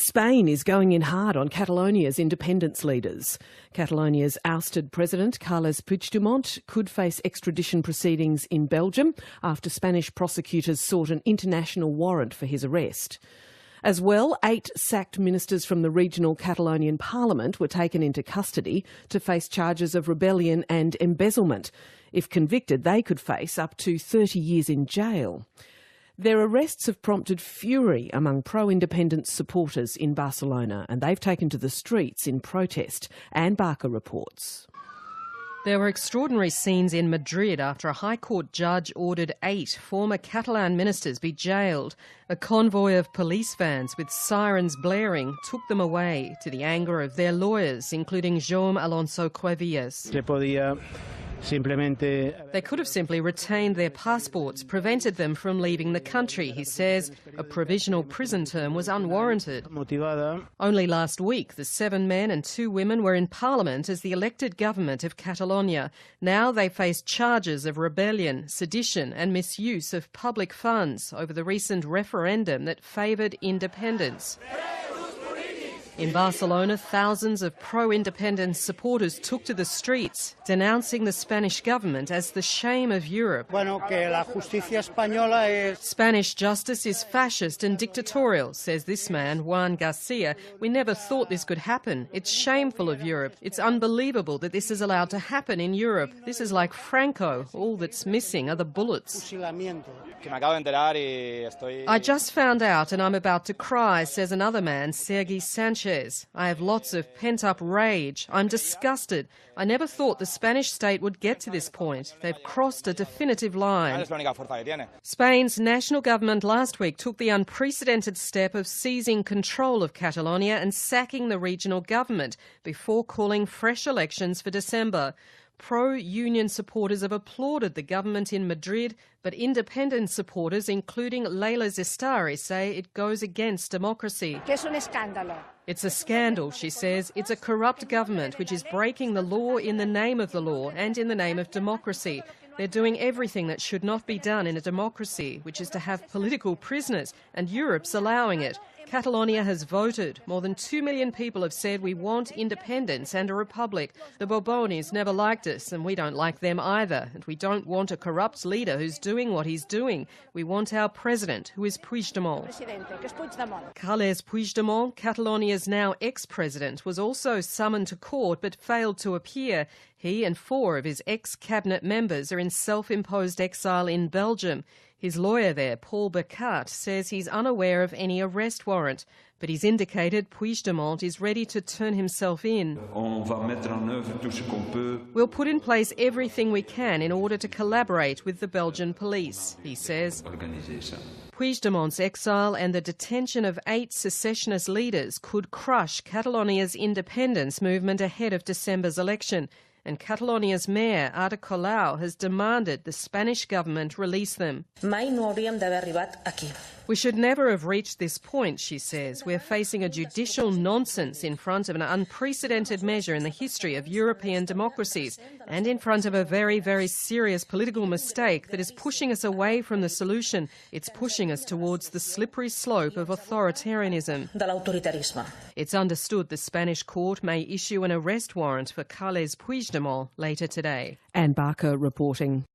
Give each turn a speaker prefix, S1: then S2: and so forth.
S1: Spain is going in hard on Catalonia's independence leaders. Catalonia's ousted president, Carles Puigdemont, could face extradition proceedings in Belgium after Spanish prosecutors sought an international warrant for his arrest. As well, 8 sacked ministers from the regional Catalonian parliament were taken into custody to face charges of rebellion and embezzlement. If convicted, they could face up to 30 years in jail. Their arrests have prompted fury among pro-independence supporters in Barcelona, and they've taken to the streets in protest. Anne Barker reports.
S2: There were extraordinary scenes in Madrid after a High Court judge ordered 8 former Catalan ministers be jailed. A convoy of police vans with sirens blaring took them away, to the anger of their lawyers, including Jaume Alonso Cuevillas. They could have simply retained their passports, prevented them from leaving the country, he says. A provisional prison term was unwarranted. Only last week, the 7 men and 2 women were in Parliament as the elected government of Catalonia. Now they face charges of rebellion, sedition and misuse of public funds over the recent referendum that favoured independence. In Barcelona, thousands of pro-independence supporters took to the streets, denouncing the Spanish government as the shame of Europe. Spanish justice is fascist and dictatorial, says this man, Juan Garcia. We never thought this could happen. It's shameful of Europe. It's unbelievable that this is allowed to happen in Europe. This is like Franco. All that's missing are the bullets. I just found out and I'm about to cry, says another man, Sergi Sanchez. I have lots of pent-up rage. I'm disgusted. I never thought the Spanish state would get to this point. They've crossed a definitive line. Spain's national government last week took the unprecedented step of seizing control of Catalonia and sacking the regional government before calling fresh elections for December. Pro-union supporters have applauded the government in Madrid, but independent supporters, including Leila Zestari, say it goes against democracy. It's a scandal, she says. It's a corrupt government which is breaking the law in the name of the law and in the name of democracy. They're doing everything that should not be done in a democracy, which is to have political prisoners, and Europe's allowing it. Catalonia has voted. More than 2 million people have said we want independence and a republic. The Borbones never liked us, and we don't like them either. And we don't want a corrupt leader who's doing what he's doing. We want our president, who is Puigdemont. Carles Puigdemont, Catalonia's now ex-president, was also summoned to court but failed to appear. He and 4 of his ex-cabinet members are in self-imposed exile in Belgium. His lawyer there, Paul Burkhardt, says he's unaware of any arrest warrant, but he's indicated Puigdemont is ready to turn himself in. We'll put in place everything we can in order to collaborate with the Belgian police, he says. Puigdemont's exile and the detention of 8 secessionist leaders could crush Catalonia's independence movement ahead of December's election. And Catalonia's mayor, Ada Colau, has demanded the Spanish government release them. We should never have reached this point, she says. We're facing a judicial nonsense in front of an unprecedented measure in the history of European democracies and in front of a very, very serious political mistake that is pushing us away from the solution. It's pushing us towards the slippery slope of authoritarianism. It's understood the Spanish court may issue an arrest warrant for Carles Puigdemont later today.
S1: Anne Barker reporting.